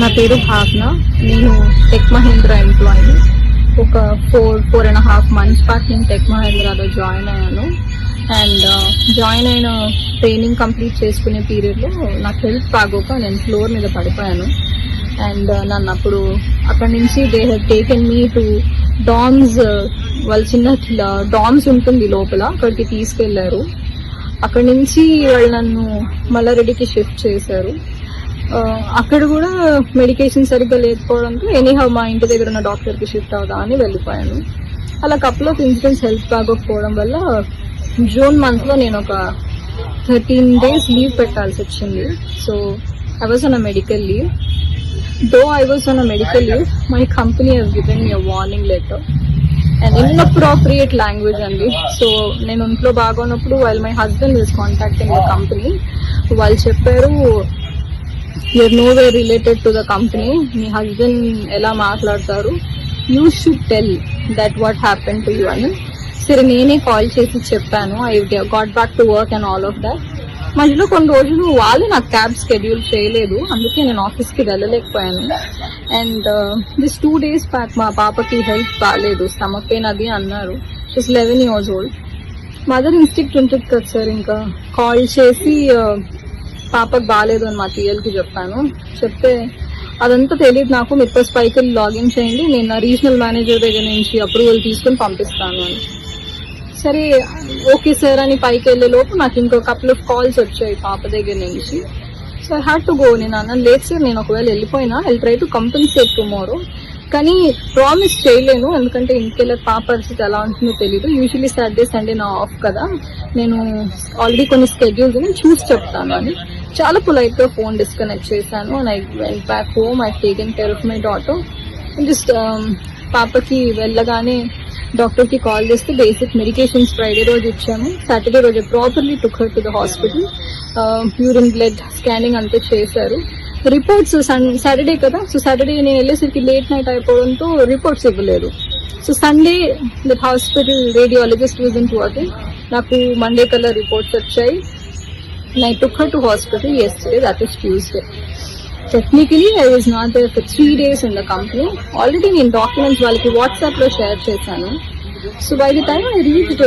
నా పేరు భావన. నేను టెక్ మహేంద్ర ఎంప్లాయీ. ఒక 4.5 months బ్యాక్ నేను టెక్ మహేంద్రాలో జాయిన్ అయ్యాను. అండ్ జాయిన్ అయిన ట్రైనింగ్ కంప్లీట్ చేసుకునే పీరియడ్లో నాకు హెల్త్ బాగోక నేను ఫ్లోర్ మీద పడిపోయాను. అండ్ నన్ను అప్పుడు అక్కడి నుంచి they have taken me to DOMS, వాళ్ళ చిన్న డామ్స్ ఉంటుంది లోపల, అక్కడికి తీసుకెళ్లారు. అక్కడి నుంచి వాళ్ళు నన్ను మల్లారెడ్డికి షిఫ్ట్ చేశారు. అక్కడ కూడా మెడికేషన్ సరిగ్గా లేకపోవడంతో ఎనీహౌ మా ఇంటి దగ్గర ఉన్న డాక్టర్కి షిఫ్ట్ అవుదా అని వెళ్ళిపోయాను. అలా కపుల్ ఆఫ్ ఇన్సిడెంట్స్ హెల్త్ బాగోకపోవడం వల్ల జూన్ మంత్లో నేను ఒక 13 days లీవ్ పెట్టాల్సి వచ్చింది. So I was on a medical leave. Though I was on a medical leave, my company has given me a warning letter and inappropriate language అండి. So నేను ఇంట్లో బాగున్నప్పుడు while my husband was contacting the company, వాళ్ళు చెప్పారు you're no way related to the company, మీ husband ఎలా మాట్లాడతారు, you should tell that what happen to you అని. సరే నేనే కాల్ చేసి చెప్పాను, I got back to work and all of that. మధ్యలో కొన్ని రోజులు వాళ్ళు నాకు క్యాబ్ షెడ్యూల్ చేయలేదు, అందుకే నేను ఆఫీస్కి వెళ్ళలేకపోయాను. అండ్ దిస్ 2 days బ్యాక్ మా పాపకి హెల్త్ బాగాలేదు, స్టమక్ పెయిన్ అది అన్నారు. She's 11 years old. Mother instinct ఉంటుంది కదా సార్, ఇంకా కాల్ చేసి పాపకు బాగాలేదు అని మా టీఎల్కి చెప్పాను. చెప్తే అదంతా తెలియదు నాకు, మీరు ఫస్ట్ పైకి లాగిన్ చేయండి, నేను నా రీజనల్ మేనేజర్ దగ్గర నుంచి అప్రూవల్ తీసుకుని పంపిస్తాను అని. సరే ఓకే సార్ అని పైకి వెళ్ళే లోపు నాకు ఇంకో కపుల్ ఆఫ్ కాల్స్ వచ్చాయి పాప దగ్గర నుంచి. So I had to go. నేను అన్నాను లేదు సార్, నేను ఒకవేళ వెళ్ళిపోయినా I try to compensate tomorrow, కానీ ప్రామిస్ చేయలేను, ఎందుకంటే ఇంటికెళ్ళే పాప పరిస్థితి ఎలా ఉంటుందో తెలియదు. యూజువల్లీ సాటర్డే సండే నా ఆఫ్ కదా, నేను ఆల్రెడీ కొన్ని స్కెడ్యూల్స్ నేను చూసి చెప్తాను అని చాలా పొలైట్గా ఫోన్ డిస్కనెక్ట్ చేశాను. And I went back home, I taken care of my daughter. Just పాపకి వెళ్ళగానే డాక్టర్కి కాల్ చేస్తే బేసిక్ మెడికేషన్స్ ఫ్రైడే రోజు ఇచ్చాము, సాటర్డే రోజు properly took her to the hospital. Urine blood scanning అంతా చేశారు. రిపోర్ట్స్ సాటర్డే కదా, సో సాటర్డే నేను వెళ్ళేసరికి లేట్ నైట్ అయిపోవడంతో రిపోర్ట్స్ ఇవ్వలేదు. So Sunday that hospital radiologist was in working. నాకు మండే కల్లా రిపోర్ట్స్ వచ్చాయి. I took her to hospital yesterday, that is Tuesday. Technically, I was not there for 3 days in the company. Already నేను documents వాళ్ళకి వాట్సాప్లో share చేశాను. So by the time I reached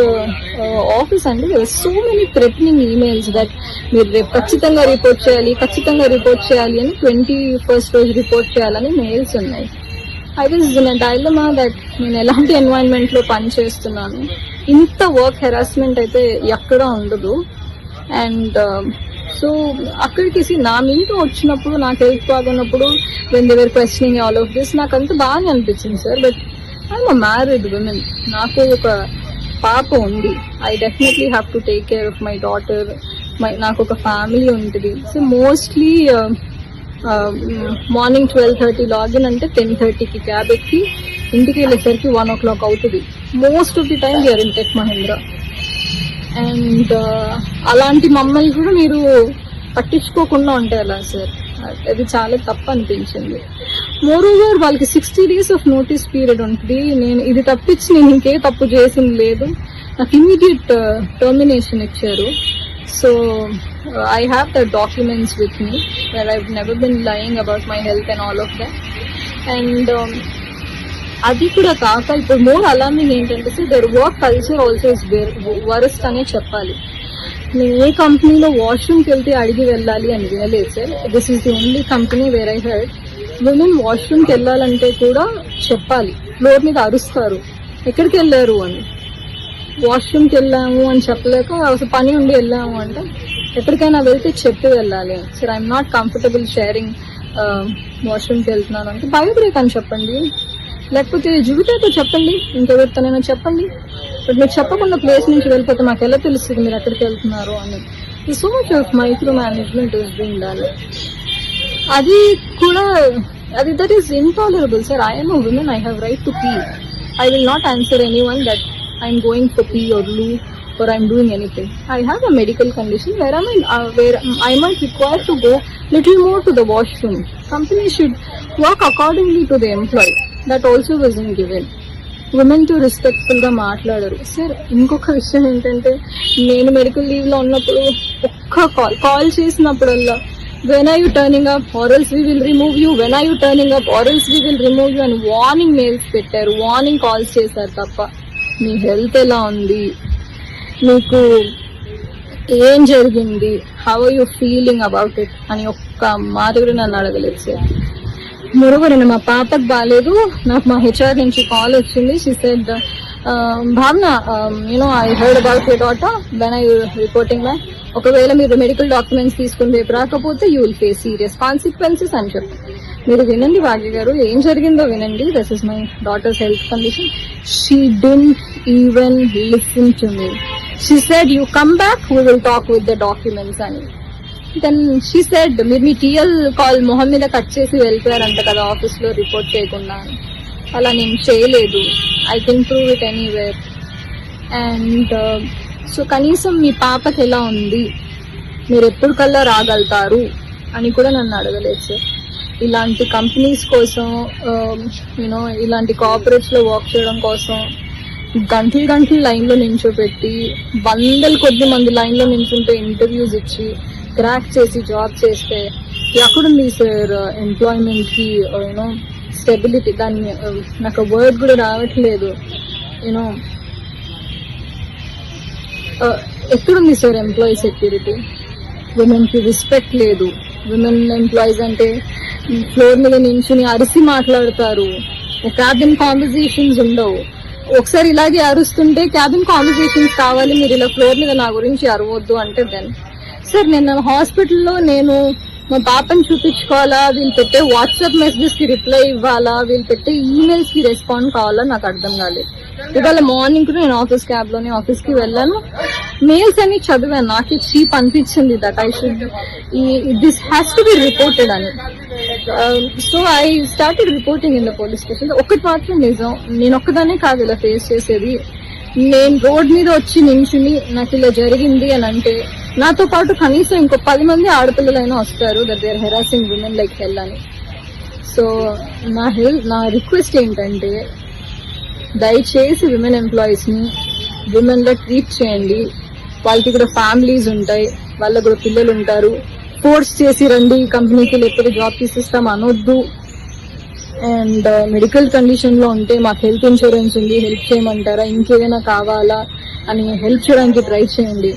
office అండి, there were so many threatening emails that మీరు రేపు ఖచ్చితంగా report చేయాలి అని 21st రోజు రిపోర్ట్ చేయాలని మెయిల్స్ ఉన్నాయి. I was in a dilemma that నేను ఎలాంటి ఎన్వైరన్మెంట్లో పని చేస్తున్నాను, ఇంత వర్క్ హెరాస్మెంట్ అయితే ఎక్కడా ఉండదు. అండ్ సో అక్కడికి నా మీతో వచ్చినప్పుడు నాకు హెల్త్ బాగున్నప్పుడు when they were questioning all of this నాకు అంత బాగానే అనిపించింది sir. But I'm a married women, నాకు ఒక పాప ఉంది. I definitely have to take care of my daughter. నాకు ఒక ఫ్యామిలీ ఉంటుంది. సో మోస్ట్లీ మార్నింగ్ 12:30 లాగిన్ అంటే 10:30కి క్యాబ్ ఎక్కి ఇంటికి వెళ్ళేసరికి 1 o'clock అవుతుంది. Most of the time we are in tech Mahindra. And అలాంటి మమ్మల్ని కూడా మీరు పట్టించుకోకుండా ఉంటే ఎలా సార్, అది చాలా తప్పు అనిపించింది. మోరోవర్ వాళ్ళకి 60 days ఆఫ్ నోటీస్ పీరియడ్ ఉంటుంది. నేను ఇది తప్పించి నేను ఇంకే తప్పు చేసింది లేదు. నాకు ఇమీడియట్ టర్మినేషన్ ఇచ్చారు. So I have the documents with me where I never been lying about my health and all of that. And అది కూడా కాక ఇప్పుడు మోర్ అలార్మింగ్ ఏంటంటే sir, their work culture also is worst అనే చెప్పాలి. నేను ఏ కంపెనీలో వాష్రూమ్కి వెళ్తే అడిగి వెళ్ళాలి అని వినలేదు sir. This is the only company where I heard women వాష్రూమ్కి వెళ్ళాలంటే కూడా చెప్పాలి, ఫ్లోర్ మీద అరుస్తారు ఎక్కడికి వెళ్ళారు అని. వాష్రూమ్కి వెళ్ళాము అని చెప్పలేక అసలు పని ఉండి వెళ్ళాము అంటే ఎక్కడికైనా వెళ్తే చెప్పి వెళ్ళాలి. Sir I'm not comfortable sharing వాష్రూమ్కి వెళ్తున్నాను అంటే బయో బ్రేక్ అని చెప్పండి, లేకపోతే జువితాతో చెప్పండి, ఇంకెవరితోనైనా చెప్పండి. బట్ మీరు చెప్పకుండా ప్లేస్ నుంచి వెళ్ళిపోతే మాకు ఎలా తెలుస్తుంది మీరు ఎక్కడికి వెళ్తున్నారు అని. So much of micro management is being done. అది కూడా అది that is intolerable sir. I'm a woman, I have right to pee. I will not answer any one that I'm going for pee or loo or I'm doing anything. I have a medical condition where I might require to go little more to the washroom. Company should work accordingly to the employee. That also wasn't given. Women to respectful గా మాట్లాడరు sir. ఇంకొక విషయం ఏంటంటే, నేను medical leave లో ఉన్నప్పుడు ఒక్క call చేసినప్పుడల్లా when are you turning up or else we will remove you, when are you turning up or else we will remove you అని వార్నింగ్ మెయిల్స్ పెట్టారు, వార్నింగ్ కాల్స్ చేశారు తప్ప మీ హెల్త్ ఎలా ఉంది, మీకు ఏం జరిగింది, how are you feeling about it అని ఒక్క మాట కూడా నన్ను అడగలేదు సార్. మరోవర్ మా పాపకు బాగాలేదు, నాకు మా హెచ్ఆర్ నుంచి కాల్ వచ్చింది. షీ సెడ్ భావన I heard about your daughter, when I reporting back, ఒకవేళ మీరు మెడికల్ డాక్యుమెంట్స్ తీసుకుని రేపు రాకపోతే you will face serious consequences అని చెప్పి. మీరు వినండి భాగ్య గారు, ఏం జరిగిందో వినండి. This is my daughters health condition. She don't even listen to me. She said you come back, we will talk with the documents అని. దెన్ షీ సెడ్ మీరు మీ టీఎల్ కాల్ మొహం మీద కట్ చేసి వెళ్ళిపోయారంట కదా ఆఫీస్ లో రిపోర్ట్ చేయకుండా. అలా నేను చేయలేదు, I can prove it anywhere. And so కనీసం మీ పాపకి ఎలా ఉంది, మీరు ఎప్పుడు కల్లా రాగలుగుతారు అని కూడా నన్ను అడగలేదు సార్. ఇలాంటి కంపెనీస్ కోసం ఇలాంటి కార్పొరేట్స్ లో వర్క్ చేయడం కోసం గంటలు లైన్లో నించోపెట్టి వందల కొద్ది మంది లైన్లో నించుంటే ఇంటర్వ్యూస్ ఇచ్చి క్రాక్ చేసి జాబ్ చేస్తే ఎక్కడుంది సార్ ఎంప్లాయ్మెంట్కి స్టెబిలిటీ? దాన్ని నాకు వర్డ్ కూడా రావట్లేదు. ఎక్కడుంది సార్ ఎంప్లాయీ సెక్యూరిటీ? విమెన్కి రెస్పెక్ట్ లేదు. విమెన్ ఎంప్లాయీస్ అంటే ఫ్లోర్ మీద నించుని అరిసి మాట్లాడతారు, క్యాబిన్ కాన్వర్జేషన్స్ ఉండవు. ఒకసారి ఇలాగే అరుస్తుంటే క్యాబిన్ కాన్వర్జేషన్స్ కావాలి, మీరు ఇలా ఫ్లోర్ మీద నా గురించి అరవద్దు అంటే దెన్ సార్ నేను హాస్పిటల్లో నేను మా పాపని చూపించుకోవాలా, వీళ్ళు పెట్టే వాట్సాప్ మెసేజెస్ కి రిప్లై ఇవ్వాలా, వీళ్ళు పెట్టే ఈమెయిల్స్ కి రెస్పాండ్ కావాలా నాకు అర్థం కాలేదు. ఇవాళ మార్నింగ్ కూడా నేను ఆఫీస్ క్యాబ్ లోనే ఆఫీస్ కి వెళ్ళాను, మెయిల్స్ అన్ని చదివాను. నాకు చీప్ అనిపించింది that I should this has to be reported అని. So I started reporting in the police station. ఒకటి మాత్రం నిజం, నేను ఒక్కదానే కాదు ఇలా ఫేస్ చేసేది. నేను రోడ్ మీద వచ్చి నించుని నాకు ఇలా జరిగింది అని అంటే నాతో పాటు కనీసం ఇంకో 10 మంది ఆడపిల్లలైనా వస్తారు that they are harassing women like hell అని. సో నా రిక్వెస్ట్ ఏంటంటే దయచేసి విమెన్ ఎంప్లాయీస్ని విమెన్లో ట్రీట్ చేయండి. వాళ్ళకి కూడా ఫ్యామిలీస్ ఉంటాయి, వాళ్ళకు కూడా పిల్లలు ఉంటారు. ఫోర్స్ చేసి రండి కంపెనీకి లేకపోతే జాబ్ తీసిస్తాం అనొద్దు. అండ్ మెడికల్ కండిషన్లో ఉంటే మాకు హెల్త్ ఇన్సూరెన్స్ ఉంది, హెల్ప్ చేయమంటారా, ఇంకేదైనా కావాలా అని హెల్ప్ చేయడానికి ట్రై చేయండి.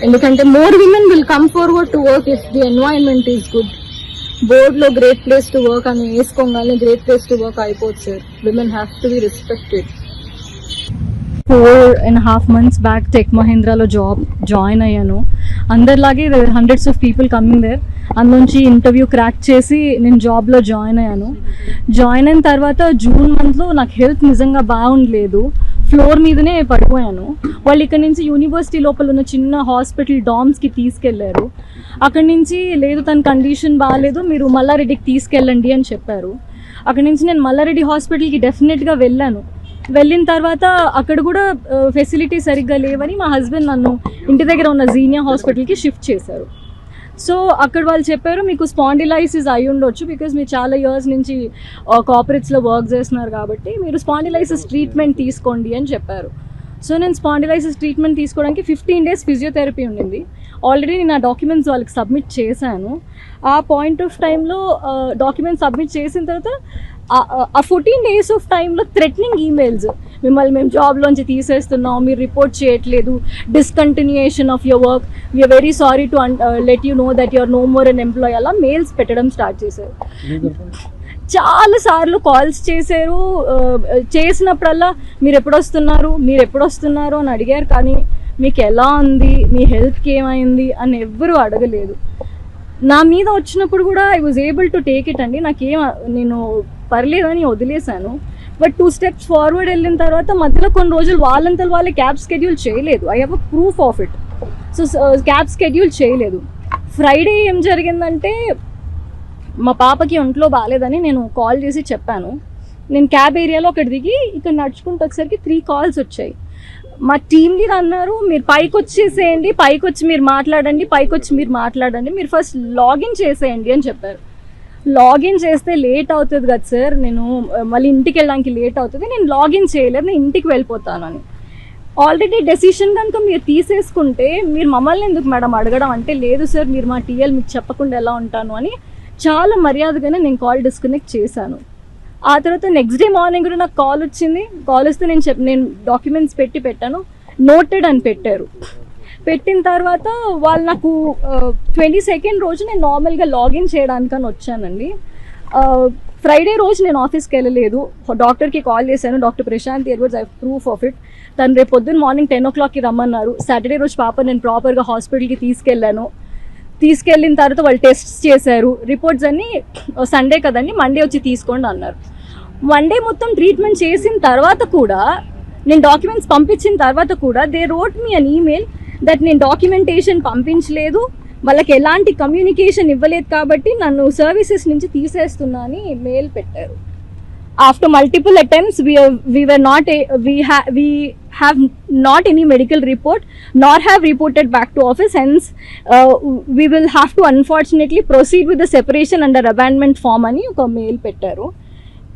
ఎందుకంటే more women will come forward to work if the environment is good. బోర్డ్లో గ్రేట్ ప్లేస్ టు వర్క్ అని వేసుకోగానే గ్రేట్ ప్లేస్ టు వర్క్ అయిపోతుంది sir. Women have to be respected. 4.5 months back tech మహీంద్రాలో join అయ్యాను. అందరిలాగే hundreds of people coming there. అందులోంచి interview crack చేసి నేను జాబ్లో జాయిన్ అయ్యాను. జాయిన్ అయిన తర్వాత జూన్ మంత్లో నాకు హెల్త్ నిజంగా బాగుండలేదు, ఫ్లోర్ మీదనే పడిపోయాను. వాళ్ళు ఇక్కడ నుంచి యూనివర్సిటీ లోపల ఉన్న చిన్న హాస్పిటల్ డామ్స్కి తీసుకెళ్లారు. అక్కడి నుంచి లేదు తన కండిషన్ బాగాలేదు, మీరు మల్లారెడ్డికి తీసుకెళ్ళండి అని చెప్పారు. అక్కడి నుంచి నేను మల్లారెడ్డి హాస్పిటల్కి డెఫినెట్గా వెళ్ళాను. వెళ్ళిన తర్వాత అక్కడ కూడా ఫెసిలిటీ సరిగ్గా లేవని మా హస్బెండ్ నన్ను ఇంటి దగ్గర ఉన్న జీనియా హాస్పిటల్కి షిఫ్ట్ చేశారు. సో అక్కడ వాళ్ళు చెప్పారు మీకు స్పాండిలైసిస్ అయి ఉండొచ్చు, బికాజ్ మీరు చాలా ఇయర్స్ నుంచి కార్పొరేట్స్లో వర్క్ చేస్తున్నారు కాబట్టి మీరు స్పాండిలైసిస్ ట్రీట్మెంట్ తీసుకోండి అని చెప్పారు. సో నేను స్పాండిలైసిస్ ట్రీట్మెంట్ తీసుకోవడానికి 15 days ఫిజియోథెరపీ ఉండింది. ఆల్రెడీ నేను ఆ డాక్యుమెంట్స్ వాళ్ళకి సబ్మిట్ చేశాను. ఆ పాయింట్ ఆఫ్ టైంలో డాక్యుమెంట్స్ సబ్మిట్ చేసిన తర్వాత ఆ 14 days ఆఫ్ టైంలో థ్రెటనింగ్ ఈమెయిల్స్, మిమ్మల్ని మేము జాబ్లోంచి తీసేస్తున్నాం, మీరు రిపోర్ట్ చేయట్లేదు, discontinuation of your work, we're very sorry to let you know that your no more an employee, అలా మెయిల్స్ పెట్టడం స్టార్ట్ చేశారు. చాలా సార్లు కాల్స్ చేశారు. చేసినప్పుడల్లా మీరు ఎప్పుడొస్తున్నారు అని అడిగారు, కానీ మీకు ఎలా ఉంది, మీ హెల్త్కి ఏమైంది అని ఎవ్వరూ అడగలేదు. నా మీద వచ్చినప్పుడు కూడా I was able to take it అండి. నేను పర్లేదని వదిలేశాను. బట్ 2 steps ఫార్వర్డ్ వెళ్ళిన తర్వాత మధ్యలో కొన్ని రోజులు వాళ్ళంతా వాళ్ళే క్యాబ్ స్కెడ్యూల్ చేయలేదు. I have a proof of it. So cab schedule చేయలేదు. ఫ్రైడే ఏం జరిగిందంటే మా పాపకి ఒంట్లో బాగాలేదని నేను కాల్ చేసి చెప్పాను. నేను క్యాబ్ ఏరియాలో అక్కడ దిగి ఇక్కడ నడుచుకుంటూ వచ్చేసరికి 3 calls వచ్చాయి. మా టీమ్ లీడర్ అన్నారు మీరు పైకి వచ్చేసేయండి, పైకి వచ్చి మీరు మాట్లాడండి, మీరు ఫస్ట్ లాగిన్ చేసేయండి అని చెప్పారు. లాగిన్ చేస్తే లేట్ అవుతుంది కదా సార్, నేను మళ్ళీ ఇంటికి వెళ్ళడానికి లేట్ అవుతుంది, నేను లాగిన్ చేయలేదు, నేను ఇంటికి వెళ్ళిపోతాను అని. ఆల్రెడీ డెసిషన్ కనుక మీరు తీసేసుకుంటే మీరు మమ్మల్ని ఎందుకు మేడం అడగడం అంటే, లేదు సార్ మీరు మా టీఎల్ మీకు చెప్పకుండా ఎలా ఉంటాను అని చాలా మర్యాదగానే నేను కాల్ డిస్కనెక్ట్ చేశాను. ఆ తర్వాత నెక్స్ట్ డే మార్నింగ్ కూడా నాకు కాల్ వచ్చింది. కాల్ వస్తే నేను డాక్యుమెంట్స్ పెట్టాను, నోటెడ్ అని పెట్టారు. పెట్టిన తర్వాత వాళ్ళు నాకు 22nd రోజు నేను నార్మల్గా లాగిన్ చేయడానికని వచ్చానండి. ఫ్రైడే రోజు నేను ఆఫీస్కి వెళ్ళలేదు. డాక్టర్కి కాల్ చేశాను, doctor Prashant afterwards, I proof of it. తను రేపు పొద్దున్న మార్నింగ్ 10 o'clockకి రమ్మన్నారు. సాటర్డే రోజు పాప నేను ప్రాపర్గా హాస్పిటల్కి తీసుకెళ్ళాను. తీసుకెళ్ళిన తర్వాత వాళ్ళు టెస్ట్స్ చేశారు. రిపోర్ట్స్ అన్నీ సండే కదండి, మండే వచ్చి తీసుకోండి అన్నారు. మండే మొత్తం ట్రీట్మెంట్ చేసిన తర్వాత కూడా, నేను డాక్యుమెంట్స్ పంపించిన తర్వాత కూడా they wrote me an email that నేను డాక్యుమెంటేషన్ పంపించలేదు, వాళ్ళకి ఎలాంటి కమ్యూనికేషన్ ఇవ్వలేదు కాబట్టి నన్ను సర్వీసెస్ నుంచి తీసేస్తున్నా అని మెయిల్ పెట్టారు. After multiple attempts we have not any medical report nor have reported back to office, hence we will have to unfortunately proceed with the separation under abandonment form అని ఒక mail పెట్టారు.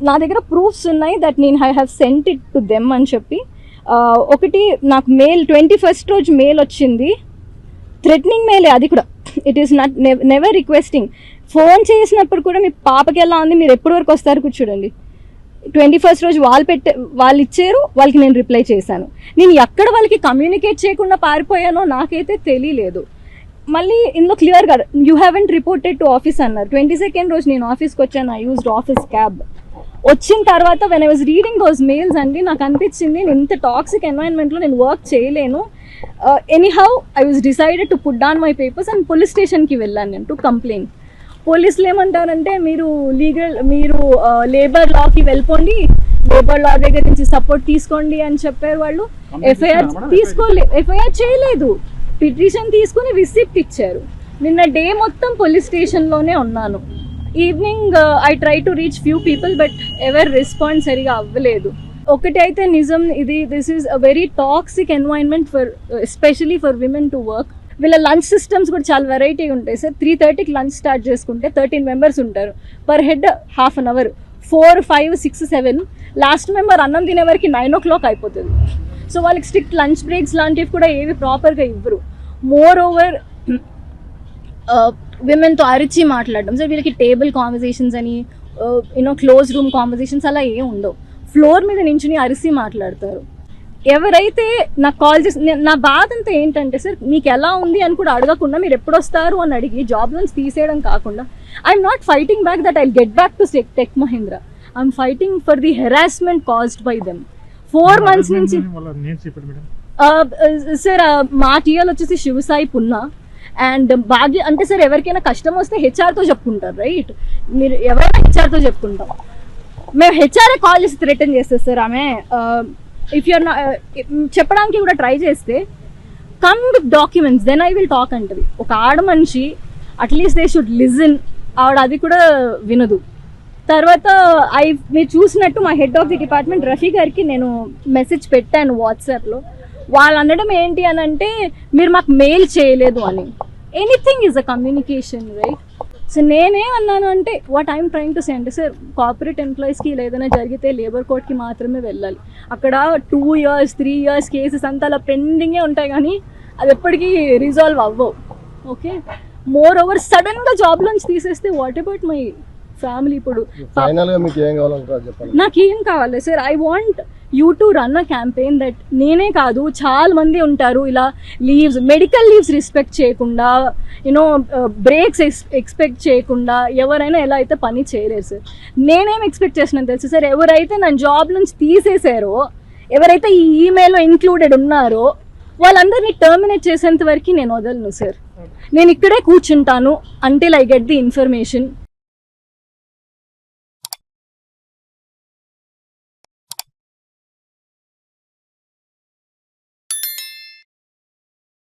నా దగ్గర proofs ఉన్నాయి that నేను I have sent it to them అని చెప్పి. ఒకటి నాకు మెయిల్ 21st రోజు మెయిల్ వచ్చింది, థ్రెటనింగ్ మెయిలే అది కూడా. It is not never requesting. Phone చేసినప్పుడు కూడా మీ పాపకి ఎలా ఉంది, మీరు ఎప్పటి వరకు వస్తారు కూర్చోండి. 21st రోజు వాళ్ళు ఇచ్చారు, వాళ్ళకి నేను రిప్లై చేశాను. నేను ఎక్కడ వాళ్ళకి కమ్యూనికేట్ చేయకుండా పారిపోయానో నాకైతే తెలియలేదు. మళ్ళీ ఇందులో క్లియర్గా you haven't reported to office అన్నారు. 22nd రోజు నేను ఆఫీస్కి వచ్చాను. I used office cab. వచ్చిన తర్వాత when I was reading those mails అండి, నాకు అనిపించింది నేను ఇంత టాక్సిక్ ఎన్వైరన్మెంట్లో నేను వర్క్ చేయలేను. Anyhow I was decided to put down my papers and police స్టేషన్కి వెళ్ళాను నేను టు కంప్లైంట్. పోలీసులు ఏమంటారంటే, మీరు లేబర్ లాకి వెళ్ళిపోండి, లేబర్ లా దగ్గర నుంచి సపోర్ట్ తీసుకోండి అని చెప్పారు. వాళ్ళు ఎఫ్ఐఆర్ చేయలేదు, పిటిషన్ తీసుకుని రిసిప్ట్ ఇచ్చారు. నిన్న డే మొత్తం పోలీస్ స్టేషన్లోనే ఉన్నాను. Evening I try to reach few people but ever respond సరిగా అవ్వలేదు. ఒకటి అయితే నిజం, this is a very toxic environment for especially for women to work. వీళ్ళ లంచ్ సిస్టమ్స్ కూడా చాలా వెరైటీ ఉంటాయి సార్. 3:30కి లంచ్ స్టార్ట్ చేసుకుంటే 13 మెంబర్స్ ఉంటారు. Per head half an hour, 4, 5, 6, 7 last member అన్నం తినే వరకు 9 o'clock అయిపోతుంది. సో వాళ్ళకి స్ట్రిక్ట్ లంచ్ బ్రేక్స్ లాంటివి కూడా ఏవి ప్రాపర్గా ఇవ్వరు. మోర్ ఓవర్ విమెన్తో అరిచి మాట్లాడడం సార్. వీళ్ళకి టేబుల్ కాన్వర్జేషన్స్ అని క్లోజ్ రూమ్ కాన్వర్జేషన్స్ అలా ఏం ఉండవు. ఫ్లోర్ మీద నించుని అరిసి మాట్లాడతారు. ఎవరైతే నాకు కాల్ చేసి, నా బాధ అంతా ఏంటంటే సార్, మీకు ఎలా ఉంది అని కూడా అడగకుండా మీరు ఎప్పుడు వస్తారు అని అడిగి జాబ్ నుంచి తీసేయడం కాకుండా, I'm not fighting back that I get back to tech Mahindra. I'm fighting for the harassment caused by them. 4 months నుంచి సార్ మా టీఎల్ వచ్చేసి శివసాయి పున్నా అండ్ భాగ్య. అంటే సార్ ఎవరికైనా కష్టం వస్తే హెచ్ఆర్తో చెప్పుకుంటారు, రైట్? మీరు ఎవరైనా హెచ్ఆర్తో చెప్పుకుంటాం. మేము హెచ్ఆర్ఏ కాల్ చేసి థ్రెటన్ చేస్తారు సార్. ఆమె ఇఫ్ యూఆర్ చెప్పడానికి కూడా ట్రై చేస్తే come with documents then I will talk అంటది. ఒక ఆడ మనిషి అట్లీస్ట్ దే షుడ్ లిజన్. ఆవిడ అది కూడా వినదు. తర్వాత మీరు చూసినట్టు మా head of the department Rafi గారికి నేను మెసేజ్ పెట్టాను వాట్సాప్లో. వాళ్ళు అనడం ఏంటి అని అంటే, మీరు మాకు మెయిల్ చేయలేదు అని. Anything is a communication, right? So నేనేమన్నాను అంటే, what I'm trying to say అంటే సార్, కార్పొరేట్ ఎంప్లాయీస్కి ఏదైనా జరిగితే లేబర్ కోర్ట్కి మాత్రమే వెళ్ళాలి. అక్కడ 2 years 3 years కేసెస్ అంతా అలా పెండింగే ఉంటాయి, కానీ అది ఎప్పటికీ రిజాల్వ్ అవ్వవు. ఓకే, మోర్ ఓవర్ సడన్గా జాబ్ నుంచి తీసేస్తే వాట్ అబౌట్ మై ఫ్యామిలీ? ఇప్పుడు నాకేం కావాలి sir? I want you to run a campaign that నేనే కాదు, చాలా మంది ఉంటారు ఇలా లీవ్స్, మెడికల్ లీవ్స్ రెస్పెక్ట్ చేయకుండా, బ్రేక్స్ ఎక్స్పెక్ట్ చేయకుండా ఎవరైనా ఎలా అయితే పని చేయలేరు సార్. నేనేం ఎక్స్పెక్ట్ చేసినాను తెలుసు సార్, ఎవరైతే నన్ను జాబ్ నుంచి తీసేసారో, ఎవరైతే ఈ ఈమెయిల్లో ఇంక్లూడెడ్ ఉన్నారో వాళ్ళందరినీ టర్మినేట్ చేసేంత వరకు నేను వదలను సార్. నేను ఇక్కడే కూర్చుంటాను until I get the information.